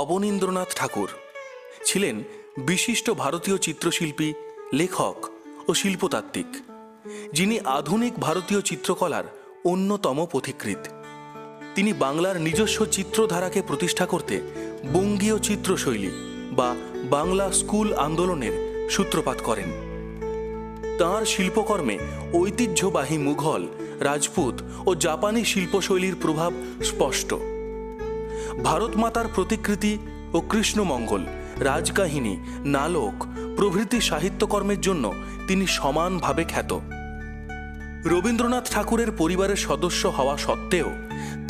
অবনীন্দ্রনাথ ঠাকুর ছিলেন বিশিষ্ট ভারতীয় চিত্রশিল্পী, লেখক ও শিল্পতাত্ত্বিক, যিনি আধুনিক ভারতীয় চিত্রকলার অন্যতম পথিকৃৎ। তিনি বাংলার নিজস্ব চিত্রধারাকে প্রতিষ্ঠা করতে বঙ্গীয় চিত্রশৈলী বা বাংলা স্কুল আন্দোলনের সূত্রপাত করেন। তাঁর শিল্পকর্মে ঐতিহ্যবাহী মুঘল, রাজপুত ও জাপানি শিল্পশৈলীর প্রভাব স্পষ্ট। ভারত মাতার প্রতিকৃতি ও কৃষ্ণমঙ্গল, রাজকাহিনী, নালক প্রভৃতি সাহিত্যকর্মের জন্য তিনি সমানভাবে খ্যাত। রবীন্দ্রনাথ ঠাকুরের পরিবারের সদস্য হওয়া সত্ত্বেও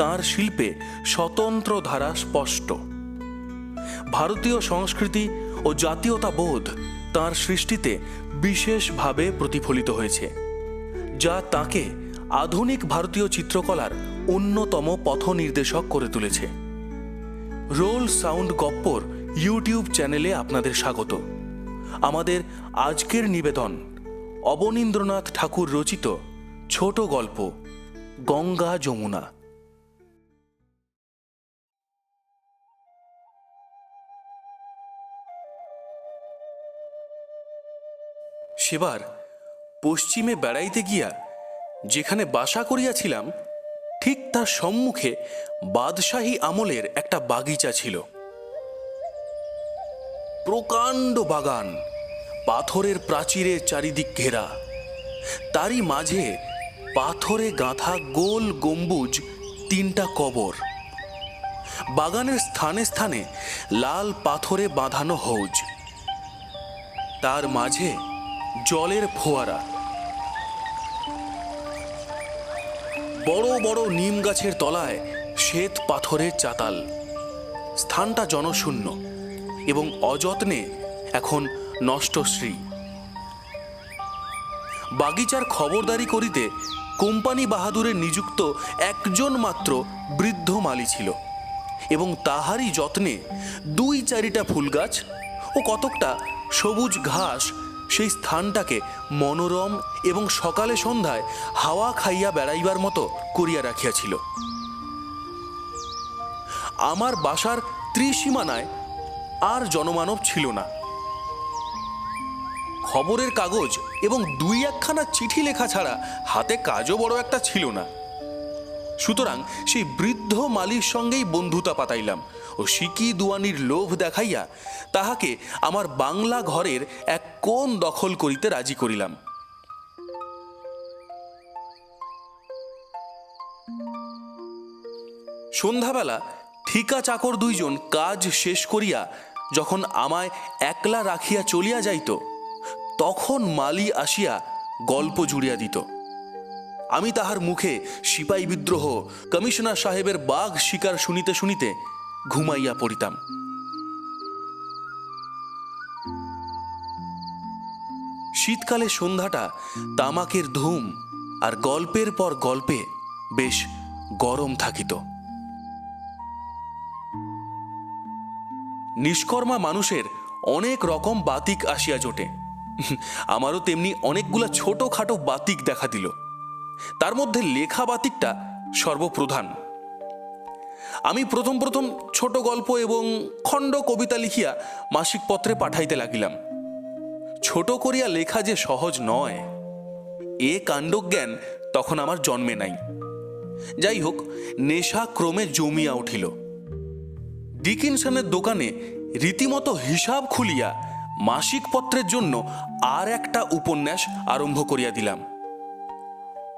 তাঁর শিল্পে স্বতন্ত্র ধারা স্পষ্ট। ভারতীয় সংস্কৃতি ও জাতীয়তাবোধ তাঁর সৃষ্টিতে বিশেষভাবে প্রতিফলিত হয়েছে, যা তাঁকে আধুনিক ভারতীয় চিত্রকলার অন্যতম পথনির্দেশক করে তুলেছে। রোল সাউন্ড গপ্পর ইউটিউব চ্যানেলে আপনাদের স্বাগত। আমাদের আজকের নিবেদন অবনীন্দ্রনাথ ঠাকুর রচিত ছোট গল্প গঙ্গা যমুনা। সেবার পশ্চিমে বেড়াইতে গিয়া যেখানে বাসা করিয়াছিলাম, ঠিক তার সম্মুখে বাদশাহী আমলের একটা বাগিচা ছিল। প্রকাণ্ড বাগান, পাথরের প্রাচীরের চারিদিক ঘেরা, তারই মাঝে পাথরে গাঁথা গোল গম্বুজ তিনটা কবর। বাগানের স্থানে স্থানে লাল পাথরে বাঁধানো হৌজ, তার মাঝে জলের ফোয়ারা। বড় বড় নিম গাছের তলায় শ্বেত পাথরের চাতাল। স্থানটা জনশূন্য এবং অযত্নে এখন নষ্টশ্রী। বাগিচার খবরদারি করিতে কোম্পানি বাহাদুরে নিযুক্ত একজন মাত্র বৃদ্ধ মালী ছিল এবং তাহারই যত্নে 2-4টা ফুল গাছ ও কতকটা সবুজ ঘাস সেই স্থানটাকে মনোরম এবং সকালে সন্ধ্যায় হাওয়া খাইয়া বেড়াইবার মতো করিয়া রাখিয়াছিল। আমার বাসার ত্রিসীমানায় আর জনমানব ছিল না। খবরের কাগজ এবং 2-1খানা চিঠি লেখা ছাড়া হাতে কাজও বড় একটা ছিল না। সুতরাং সেই বৃদ্ধ মালির সঙ্গেই বন্ধুতা পাতাইলাম ও সিকি দুয়ানির লোভ দেখাইয়া তাহাকে আমার বাংলা ঘরের এক কোণ দখল করিতে রাজি করিলাম। সন্ধ্যাবেলা ঠিকা চাকর 2জন কাজ শেষ করিয়া যখন আমায় একলা রাখিয়া চলিয়া যাইত, তখন মালি আসিয়া গল্প জুড়িয়া দিত। আমি তাহার মুখে সিপাহী বিদ্রোহ, কমিশনার সাহেবের বাঘ শিকার শুনিতে শুনিতে ঘুমাইয়া পড়িতাম। শীতকালে সন্ধ্যাটা তামাকের ধুম আর গল্পের পর গল্পে বেশ গরম থাকিত। নিষ্কর্মা মানুষের অনেক রকম বাতিক আসিয়া জোটে। আমারও তেমনি অনেকগুলা ছোটখাটো বাতিক দেখা দিল। তার মধ্যে লেখা বাতিকটা সর্বপ্রধান। আমি প্রথম ছোট গল্প এবং খণ্ড কবিতা লিখিয়া মাসিক পত্রে পাঠাইতে লাগিলাম। ছোট করিয়া লেখা যে সহজ নয়, এ কাণ্ডজ্ঞান তখন আমার জন্মে নাই। যাই হোক, নেশা ক্রমে জমিয়া উঠিল। ডিকিনসনের দোকানে রীতিমতো হিসাব খুলিয়া মাসিক পত্রের জন্য আর একটা উপন্যাস আরম্ভ করিয়া দিলাম।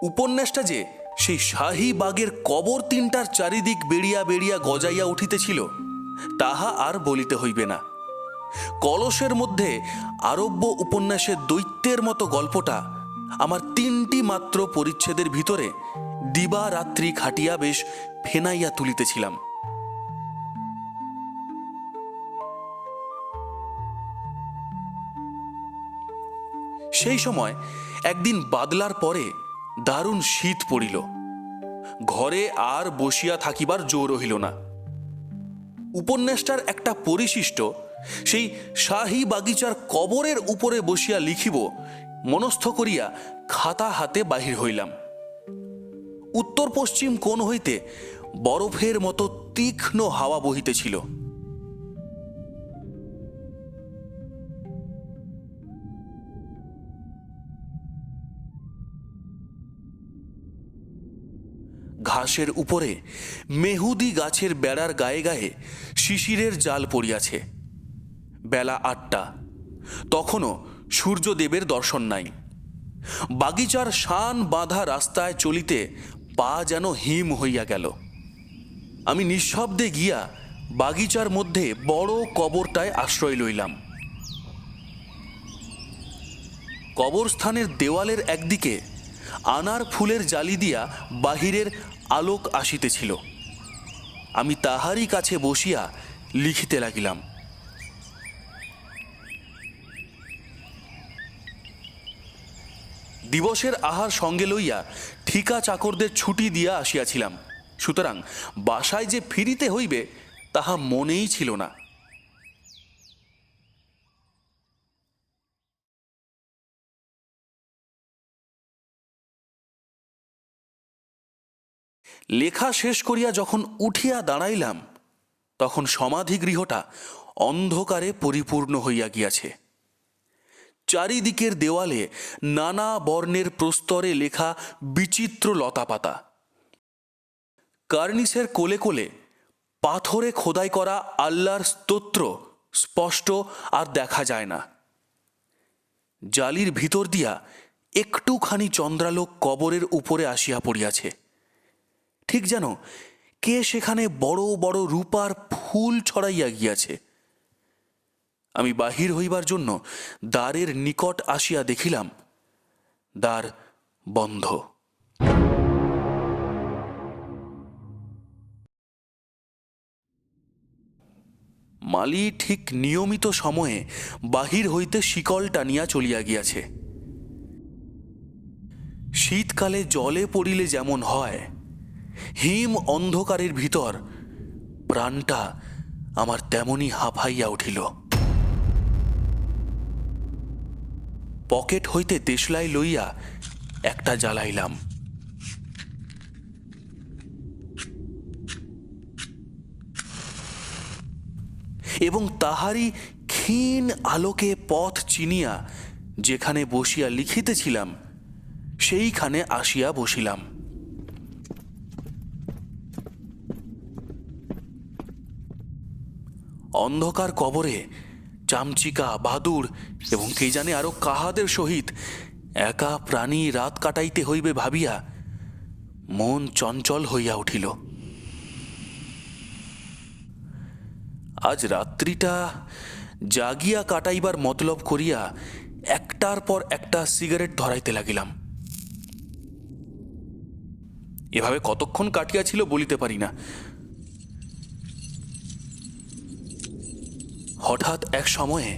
উপন্যাসটা যে সেই শাহী বাগের কবর তিনটার চারিদিক বেড়িয়া বেড়িয়া গজাইয়া উঠিতেছিল, তাহা আর বলিতে হইবে না। কলসের মধ্যে আরব্য উপন্যাসের দৈত্যের মতো গল্পটা আমার 3টি মাত্র পরিচ্ছেদের ভিতরে দিবারাত্রি খাটিয়া বেশ ফেনাইয়া তুলিতেছিলাম। সেই সময় একদিন বাদলার পরে দারুণ শীত পড়িল। ঘরে আর বসিয়া থাকিবার জোর রহিল না। উপন্যাসটার একটা পরিশিষ্ট সেই শাহী বাগিচার কবরের উপরে বসিয়া লিখিব মনস্থ করিয়া খাতা হাতে বাহির হইলাম। উত্তর পশ্চিম কোণ হইতে বরফের মতো তীক্ষ্ণ হাওয়া বহিতেছিল। ঘাসের উপরে মেহুদি গাছের বেড়ার গায়ে গায়ে শিশিরের জাল পড়িয়াছে। বেলা 8টা, তখনও সূর্যদেবের দর্শন নাই। বাগিচার শান বাঁধা রাস্তায় চলিতে পা যেন হিম হইয়া গেল। আমি নিঃশব্দে গিয়া বাগিচার মধ্যে বড় কবরটায় আশ্রয় লইলাম। কবরস্থানের দেওয়ালের একদিকে আনার ফুলের জালি দিয়া বাহিরের আলোক আসিতেছিল। আমি তাহারই কাছে বসিয়া লিখিতে লাগিলাম। দিবসের আহার সঙ্গে লইয়া ঠিকা চাকরদের ছুটি দিয়া আসিয়াছিলাম, সুতরাং বাসায় যে ফিরিতে হইবে তাহা মনেই ছিল না। লেখা শেষ করিয়া যখন উঠিয়া দাঁড়াইলাম, তখন সমাধিগৃহটা অন্ধকারে পরিপূর্ণ হইয়া গিয়াছে। চারিদিকের দেওয়ালে নানা বর্ণের প্রস্তরে লেখা বিচিত্র লতাপাতা। কার্নিসের কোলে কোলে পাথরে খোদাই করা আল্লাহর স্তোত্র স্পষ্ট আর দেখা যায় না। জালির ভিতর দিয়া একটুখানি চন্দ্রালোক কবরের উপরে আসিয়া পড়িয়াছে, ঠিক যেন কে সেখানে বড় বড় রূপার ফুল ছড়াইয়া গিয়াছে। আমি বাহির হইবার জন্য দ্বারের নিকট আসিয়া দেখিলাম দ্বার বন্ধ। মালি ঠিক নিয়মিত সময়ে বাহির হইতে শিকল টানিয়া চলিয়া গিয়াছে। শীতকালে জলে পড়িলে যেমন হয়, হিম অন্ধকারের ভিতর প্রাণটা আমার তেমনি হাঁপাইয়া উঠিল। পকেট হইতে দেশলাই লইয়া একটা জ্বালাইলাম। এবং তাহারই ক্ষীণ আলোকে পথ চিনিয়া যেখানে বসিয়া লিখিতেছিলাম সেইখানে আসিয়া বসিলাম। অন্ধকার কবরে চামচিকা, বাদুড় এবং কে জানে আরো কাহাদের সহিত একা প্রাণী রাত কাটাইতে হইবে ভাবিয়া মন চঞ্চল হইয়া উঠিল। আজ রাত্রিটা জাগিয়া কাটাইবার মতলব করিয়া একটার পর একটা সিগারেট ধরাইতে লাগিলাম। এভাবে কতক্ষণ কাটিয়াছিল বলিতে পারি না। হঠাৎ এক সময়ে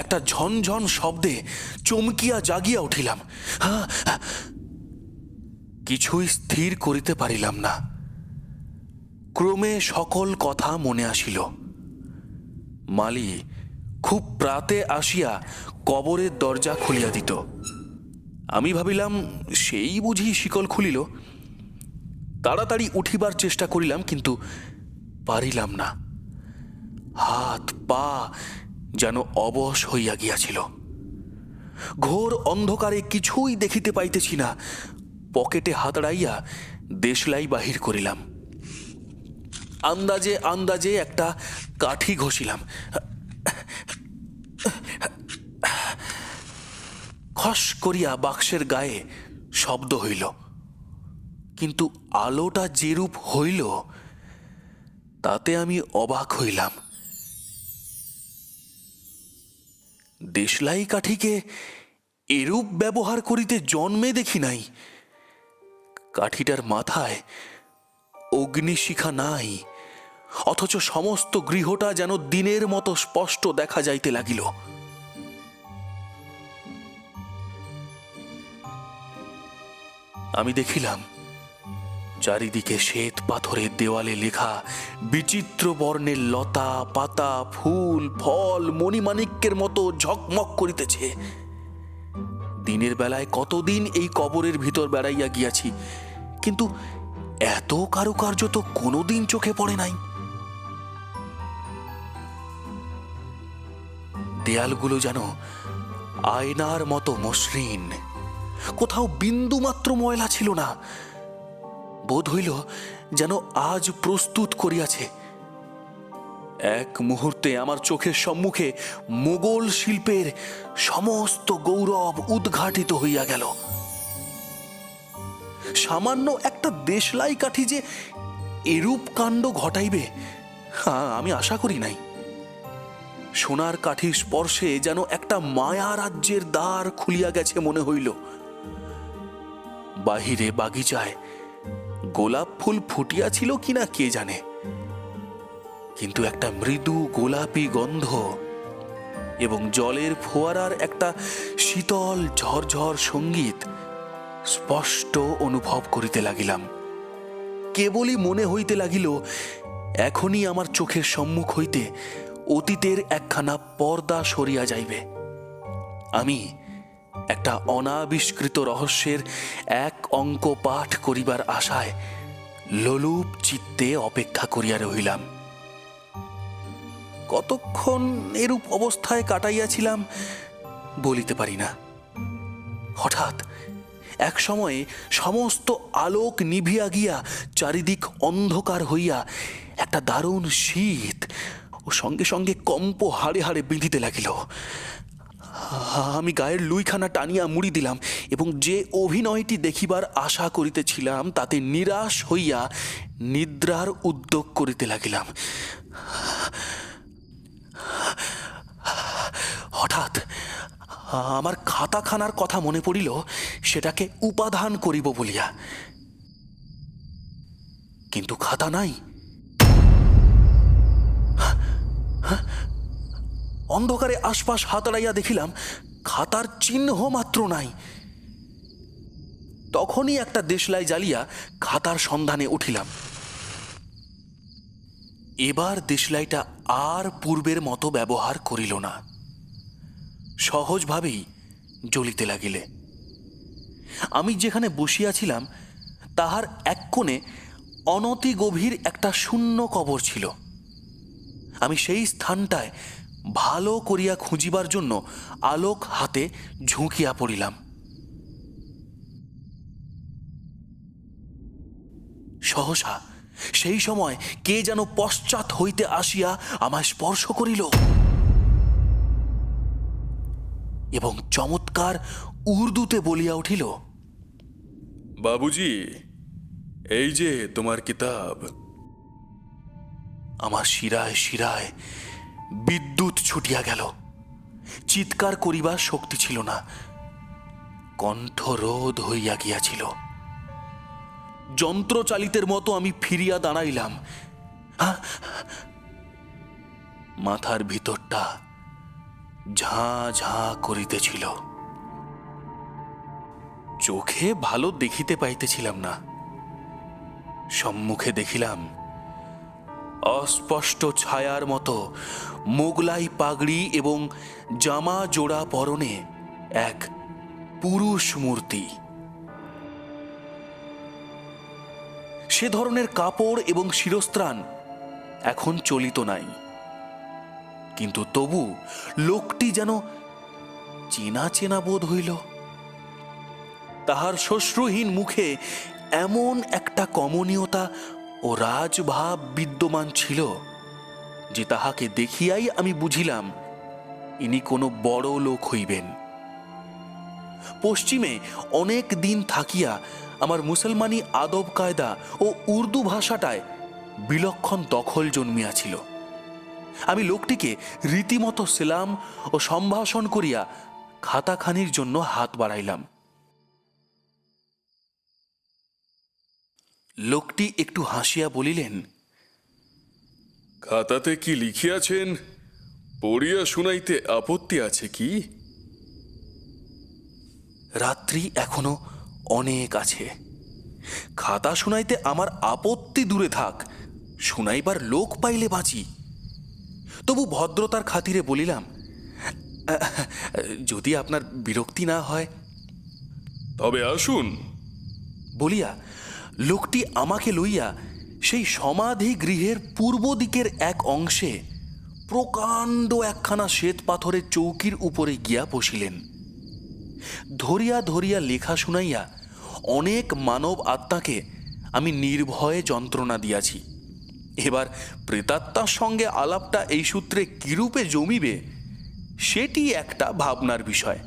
একটা ঝনঝন শব্দে চমকিয়া জাগিয়া উঠিলাম। কিছুই স্থির করিতে পারিলাম না। ক্রমে সকল কথা মনে আসিল। মালি খুব প্রাতে আসিয়া কবরের দরজা খুলিয়া দিত। আমি ভাবিলাম সেই বুঝি শিকল খুলিল। তাড়াতাড়ি উঠিবার চেষ্টা করিলাম, কিন্তু পারিলাম না। হাত পা যেন অবশ হইয়া গিয়াছিল। ঘোর অন্ধকারে কিছুই দেখিতে পাইতেছি না। পকেটে হাতড়াইয়া দেশলাই বাহির করিলাম। আন্দাজে আন্দাজে একটা কাঠি ঘষিলাম। খস করিয়া বাক্সের গায়ে শব্দ হইল, কিন্তু আলোটা যেরূপ হইল তাতে আমি অবাক হইলাম। দেশলাই কাঠিকে এরূপ ব্যবহার করিতে জন্মে দেখি নাই। কাঠিটার মাথায় অগ্নিশিখা নাই, অথচ সমস্ত গৃহটা যেন দিনের মতো স্পষ্ট দেখা যাইতে লাগিল। আমি দেখিলাম চারিদিকে শ্বেত পাথরের দেওয়ালে লেখা বিচিত্র বর্ণের লতা পাতা, ফুল ফল মণিমাণিক্যের মতো ঝকমক করিতেছে। দিনের বেলায় কতদিন এই কবরের ভিতর বেড়াইয়া গিয়াছি, কিন্তু এত কারুকার্য তো কোনোদিন চোখে পড়ে নাই। দেয়ালগুলো যেন আয়নার মতো মসৃণ, কোথাও বিন্দু মাত্র ময়লা ছিল না। বোধ হইল যেন আজ প্রস্তুত করিয়াছে। এক মুহূর্তে আমার চোখের সম্মুখে মোগল শিল্পের সমস্ত গৌরব উদ্ঘাটিত হইয়া গেল। সামান্য একটা দেশলাই কাঠি যে এরূপ কাণ্ড ঘটাইবে আমি আশা করি নাই। সোনার কাঠির স্পর্শে যেন একটা মায়া রাজ্যের দ্বার খুলিয়া গেছে মনে হইল। বাহিরে বাগিচায় গোলাপ ফুল ফুটিয়াছিল কিনা কে জানে, কিন্তু একটা মৃদু গোলাপি গন্ধ এবং জলের ফোয়ারার একটা শীতল ঝরঝর সঙ্গীত স্পষ্ট অনুভব করিতে লাগিলাম। কেবলই মনে হইতে লাগিল এখনই আমার চোখের সম্মুখ হইতে অতীতের একখানা পর্দা সরিয়া যাইবে। আমি একটা অনাবিষ্কৃত রহস্যের এক অঙ্ক পাঠ করিবার আশায় লোলুপ চিত্তে অপেক্ষা করিয়া রহিলাম। কতক্ষণ এরূপ অবস্থায় কাটাইয়াছিলাম বলিতে পারি না। হঠাৎ এক সময়ে সমস্ত আলোক নিভিয়া গিয়া চারিদিক অন্ধকার হইয়া একটা দারুণ শীত ও সঙ্গে সঙ্গে কম্প হাড়ে হাড়ে বিঁধিতে লাগিল। আমি গায়ের লুইখানা টানিয়া মুড়ি দিলাম এবং যে অভিনয়টি দেখিবার আশা করিতেছিলাম তাতে নিরাশ হইয়া নিদ্রার উদ্যোগ করিতে লাগিলাম। হঠাৎ আমার খাতাখানার কথা মনে পড়িল, সেটাকে উপাদান করিব বলিয়া, কিন্তু খাতা নাই। অন্ধকারে আশপাশ হাতড়াইয়া দেখিলাম খাতার চিহ্ন মাত্র নাই। তখনই একটা দেশলাই জ্বালিয়া খাতার সন্ধানে উঠিলাম। এবার দেশলাইটা আর পূর্বের মতো ব্যবহার করিল না, সহজভাবেই জ্বলিতে লাগিলে। আমি যেখানে বসিয়াছিলাম তাহার এক কোণে অনতি গভীর একটা শূন্য কবর ছিল। আমি সেই স্থানটায় ভালো করিয়া খুঁজিবার জন্য আলোক হাতে ঝুঁকিয়া পড়িলাম। সহসা সেই সময় কে যেন পশ্চাৎ হইতে আসিয়া আমায় স্পর্শ করিল এবং চমৎকার উর্দুতে বলিয়া উঠিল, বাবুজি, এই যে তোমার কিতাব। আমার শিরায় শিরায় বিদ্যুৎ ছুটিয়া গেল। চিৎকার করিবার শক্তি ছিল না, কণ্ঠরোধ হইয়া গিয়াছিল। যন্ত্রচালিতের মতো আমি ফিরিয়া দাঁড়াইলাম। মাথার ভিতরটা ঝাঁ ঝাঁ করিতেছিল। চোখে ভালো দেখিতে পাইতেছিলাম না। সম্মুখে দেখিলাম অস্পষ্ট ছায়ার মতো মোগলাই পাগড়ি এবং জামা জোড়া পরনে এক পুরুষ মূর্তি। সে ধরনের কাপড় এবং শিরস্ত্রাণ এখন চলিত নাই, কিন্তু তবু লোকটি যেন চেনা চেনা বোধ হইল। তাহার শ্বশ্রুহীন মুখে এমন একটা কমনীয়তা ও রাজভাব বিদ্যমান ছিল যে তাহাকে দেখিয়াই আমি বুঝিলাম ইনি কোনো বড় লোক হইবেন। পশ্চিমে অনেক দিন থাকিয়া আমার মুসলমানি আদব কায়দা ও উর্দু ভাষাটায় বিলক্ষণ দখল জন্মিয়াছিল। আমি লোকটিকে রীতিমতো সেলাম ও সম্ভাষণ করিয়া খাতাখানির জন্য হাত বাড়াইলাম। লোকটি একটু হাসিয়া বলিলেন, খাতাতে কি লিখিয়াছেন পড়িয়া শুনাইতে আপত্তি আছে কি? রাত্রি এখনো অনেক আছে। খাতা শুনাইতে আমার আপত্তি দূরে থাক, শুনাইবার লোক পাইলে বাঁচি। তবু ভদ্রতার খাতিরে বলিলাম, যদি আপনার বিরক্তি না হয়। তবে আসুন বলিয়া লোকটি আমাকে লইয়া সেই সমাধি গৃহের পূর্ব দিকের এক অংশে প্রকাণ্ড একখানা শ্বেত পাথরের চৌকির উপরে গিয়া বসিলেন। ধরিয়া ধরিয়া লেখা শুনাইয়া অনেক মানব আত্মাকে আমি নির্ভয়ে যন্ত্রণা দিয়াছি। এবার প্রেতাত্মার সঙ্গে আলাপটা এই সূত্রে কিরূপে জমিবে সেটি একটা ভাবনার বিষয়।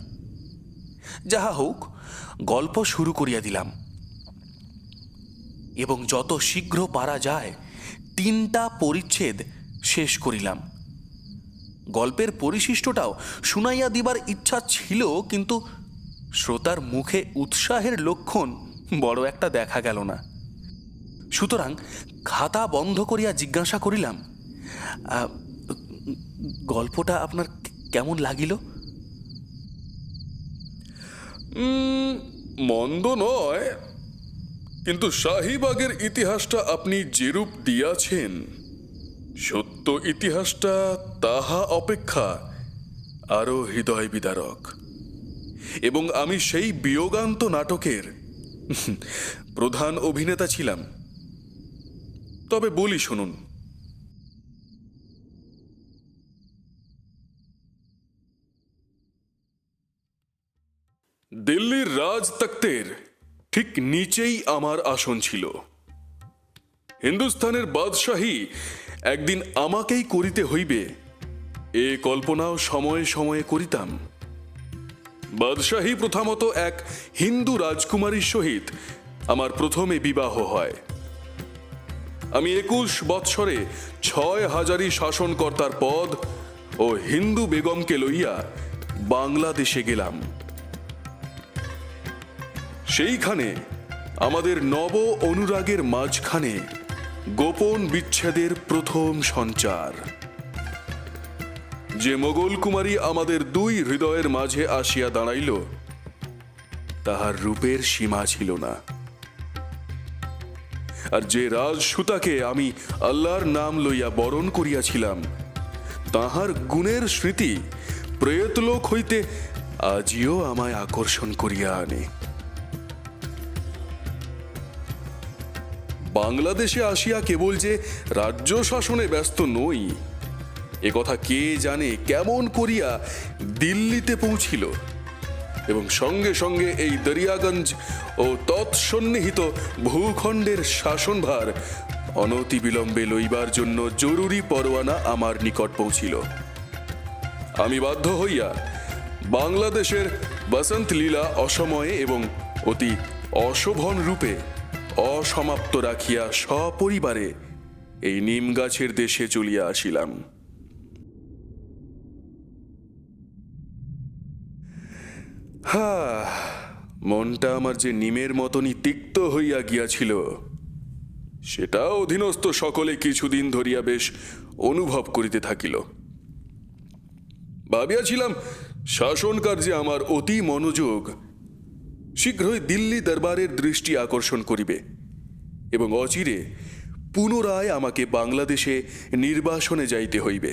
যাহা হোক, গল্প শুরু করিয়া দিলাম এবং যত শীঘ্র পারা যায় 3টা পরিচ্ছেদ শেষ করিলাম। গল্পের পরিশিষ্টটাও শুনাইয়া দিবার ইচ্ছা ছিল, কিন্তু শ্রোতার মুখে উৎসাহের লক্ষণ বড় একটা দেখা গেল না। সুতরাং খাতা বন্ধ করিয়া জিজ্ঞাসা করিলাম, গল্পটা আপনার কেমন লাগিল? মন্দ নয়, কিন্তু শাহীবাগের ইতিহাসটা আপনি যেরূপ দিয়াছেন, সত্য ইতিহাসটা তাহা অপেক্ষা আরো হৃদয় বিদারক। এবং আমি সেই বিয়োগান্ত নাটকের প্রধান অভিনেতা ছিলাম। তবে বলি শুনুন। দিল্লির রাজ তখ্তের ঠিক নিচেই আমার আসন ছিল। হিন্দুস্থানের বাদশাহী একদিন আমাকেই করিতে হইবে, এ কল্পনাও সময়ে সময়ে করিতাম। বাদশাহী প্রথমত এক হিন্দু রাজকুমারীর সহিত আমার প্রথমে বিবাহ হয়। আমি 21 বৎসরে 6,000 শাসনকর্তার পদ ও হিন্দু বেগমকে লইয়া বাংলাদেশে গেলাম। সেইখানে আমাদের নব অনুরাগের মাঝখানে গোপন বিচ্ছেদের প্রথম সঞ্চার। যে মোগল কুমারী আমাদের 2 হৃদয়ের মাঝে আসিয়া দাঁড়াইল, তাহার রূপের সীমা ছিল না। আর যে রাজসুতাকে আমি আল্লাহর নাম লইয়া বরণ করিয়াছিলাম, তাহার গুণের স্মৃতি প্রেতলোক হইতে আজিও আমায় আকর্ষণ করিয়া আনে। বাংলাদেশে আসিয়া কেবল যে রাজ্য শাসনে ব্যস্ত নই, এ কথা কে জানে কেমন করিয়া দিল্লিতে পৌঁছিল, এবং সঙ্গে সঙ্গে এই দরিয়াগঞ্জ ও তৎসন্নিহিত ভূখণ্ডের শাসনভার অনতিবিলম্বে লইবার জন্য জরুরি পরোয়ানা আমার নিকট পৌঁছিল। আমি বাধ্য হইয়া বাংলাদেশের বসন্ত লীলা অসময়ে এবং অতি অশোভন রূপে অসমাপ্ত রাখিয়া সপরিবারে এই নিম গাছের দেশে চলিয়া আসিলাম। মনটা আমার যে নিমের মতনই তিক্ত হইয়া গিয়াছিল, সেটা অধীনস্থ সকলে কিছুদিন ধরিয়া বেশ অনুভব করিতে থাকিল। ভাবিয়াছিলাম শাসন কার্যে আমার অতি মনোযোগ শীঘ্রই দিল্লি দরবারের দৃষ্টি আকর্ষণ করিবে এবং অচিরে পুনরায় আমাকে বাংলাদেশে নির্বাসনে যাইতে হইবে।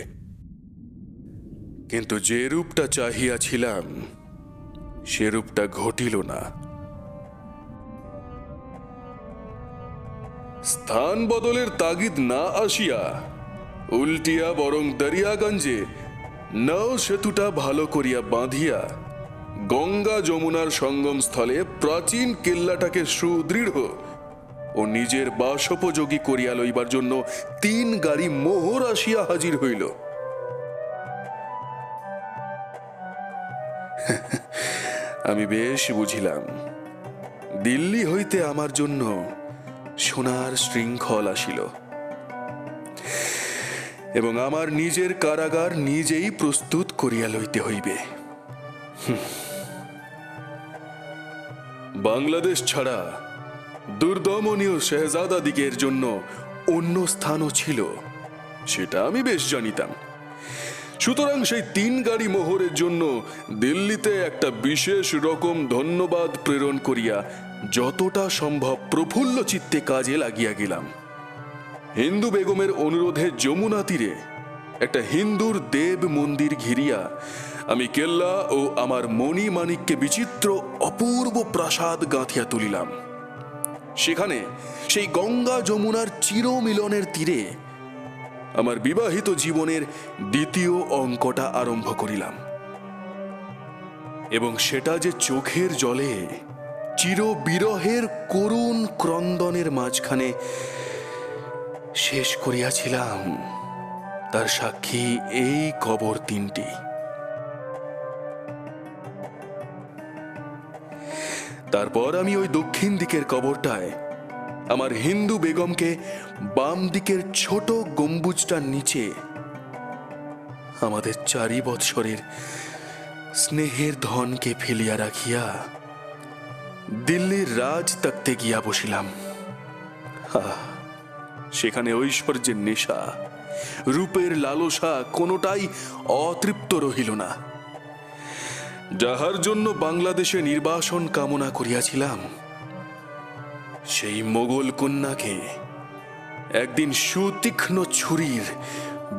কিন্তু যে রূপটা চাহিয়াছিলাম, সে রূপটা ঘটিল না। স্থান বদলের তাগিদ না আসিয়া উল্টিয়া বরং দরিয়াগঞ্জে নৌ সেতুটা ভালো করিয়া বাঁধিয়া গঙ্গা যমুনার সঙ্গম স্থলে প্রাচীন কেল্লাটাকে সুদৃঢ় ও নিজের বাসোপযোগী করিয়া লইবার জন্য 3 গাড়ি মোহর আসিয়া হাজির হইল। আমি বেশ বুঝিলাম, দিল্লি হইতে আমার জন্য সোনার শৃঙ্খল আসিল এবং আমার নিজের কারাগার নিজেই প্রস্তুত করিয়া লইতে হইবে। বাংলাদেশ ছাড়া দুর্দমনীয় শেহজাদাদিগের জন্য অন্য স্থানও ছিল, সেটা আমি বেশ জানিতাম। সুতরাং সেই 3 গাড়ি মোহরের জন্য দিল্লিতে একটা বিশেষ রকম ধন্যবাদ প্রেরণ করিয়া যতটা সম্ভব প্রফুল্ল চিত্তে কাজে লাগিয়া গেলাম। হিন্দু বেগমের অনুরোধে যমুনা তীরে একটা হিন্দুর দেব মন্দির ঘিরিয়া আমি কেল্লা ও আমার মণি মানিককে বিচিত্র অপূর্ব প্রাসাদ গাঁথিয়া তুলিলাম। সেখানে সেই গঙ্গা যমুনার চিরমিলনের তীরে আমার বিবাহিত জীবনের দ্বিতীয় অঙ্কটা আরম্ভ করিলাম, এবং সেটা যে চোখের জলে চিরবিরহের করুণ ক্রন্দনের মাঝখানে শেষ করিয়াছিলাম। তার সাক্ষী এই কবর তিনটি। তারপর আমি ওই দক্ষিণ দিকের কবরটায় আমার হিন্দু বেগমকে বাম দিকের ছোট গম্বুজটার নিচে আমাদের 4 বৎসরের স্নেহের ধনকে ফেলিয়া রাখিয়া দিল্লির রাজ তক্তে গিয়া বসিলাম। সেখানে ঐশ্বর্যের নেশা, রূপের লালসা কোনোটাই অতৃপ্ত রহিল না। যাহার জন্য বাংলাদেশে নির্বাসন কামনা করিয়াছিলাম, সেই মোগল কন্যাকে একদিন সুতীক্ষ্ণ ছুরির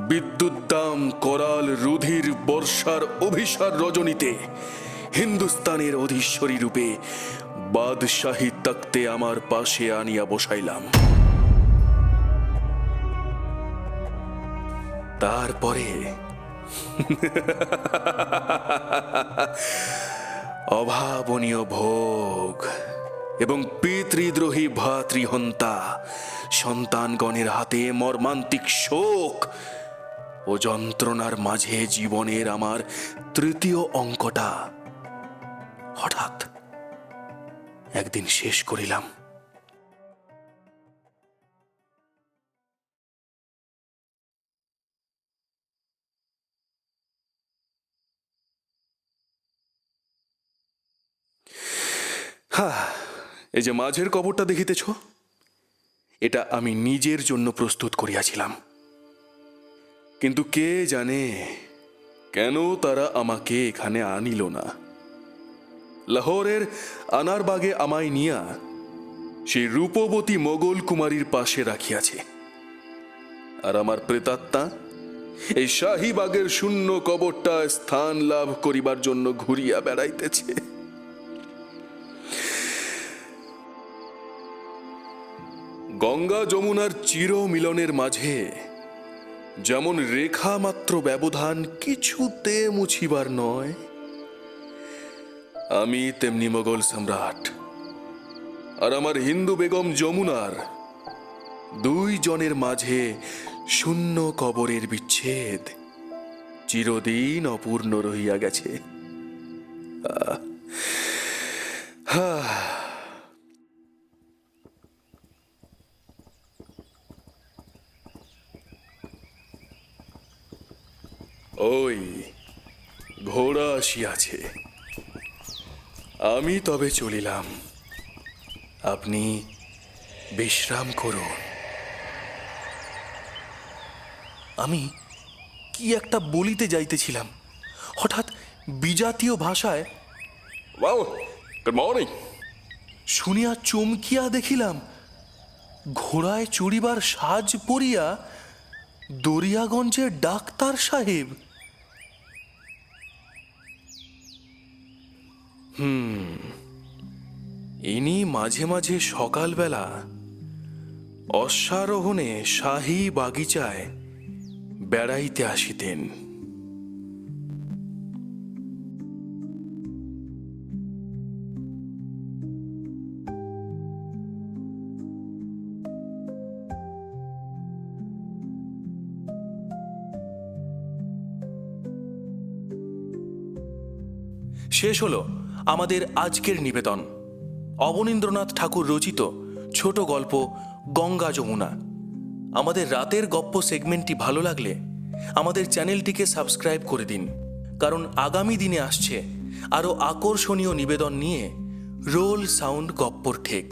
বিদ্যুদ্দাম করাল রুধির বর্ষার অভিসার রজনীতে হিন্দুস্তানের অধীশ্বরী রূপে বাদশাহী তক্তে আমার পাশে আনিয়া বসাইলাম। তারপরে অভাবনীয় ভোগ এবং পিতৃদ্রোহী ভাতৃহন্তা সন্তানগণের হাতে মর্মান্তিক শোক ও যন্ত্রণার মাঝে জীবনের আমার তৃতীয় অঙ্কটা হঠাৎ একদিন শেষ করিলাম। এই যে মাঝের কবরটা দেখিতেছ, এটা আমি নিজের জন্য প্রস্তুত করিয়াছিলাম। কিন্তু কে জানে কেন তারা আমাকে এখানে আনিল না। লাহোরের আনারবাগে আমায় নিয়া সেই রূপবতী মোগল কুমারীর পাশে রাখিয়াছে, আর আমার প্রেতাত্মা এই শাহীবাগের শূন্য কবরটা স্থান লাভ করিবার জন্য ঘুরিয়া বেড়াইতেছে। গঙ্গা যমুনার চির মিলনের মাঝে যেমন রেখা মাত্র ব্যবধান কিছুতে মুছিবার নয়, আমি তেমনি মোগল সম্রাট আর আমার হিন্দু বেগম যমুনার 2 জনের মাঝে শূন্য কবরের বিচ্ছেদ চিরদিন অপূর্ণ রহিয়া গেছে। ওই ঘোড়া আসিয়াছে, আমি তবে চলিলাম। আপনি বিশ্রাম করুন। আমি কি একটা বলিতে যাইতেছিলাম, হঠাৎ বিজাতীয় ভাষায় গুড মর্নিং শুনিয়া চমকিয়া দেখিলাম ঘোড়ায় চড়িবার সাজ পরিয়া দরিয়াগঞ্জের ডাক্তার সাহেব। ইনি মাঝে মাঝে সকালবেলা অশ্বারোহণে শাহী বাগিচায় বেড়াইতে আসিতেন। শেষ হলো আমাদের আজকের নিবেদন। অবনীন্দ্রনাথ ঠাকুর রচিত ছোট গল্প গঙ্গা যমুনা। আমাদের রাতের গপ্প সেগমেন্টটি ভালো লাগলে আমাদের চ্যানেলটিকে সাবস্ক্রাইব করে দিন, কারণ আগামী দিনে আসছে আরও আকর্ষণীয় নিবেদন নিয়ে রোল সাউন্ড গপ্পর ঠেক।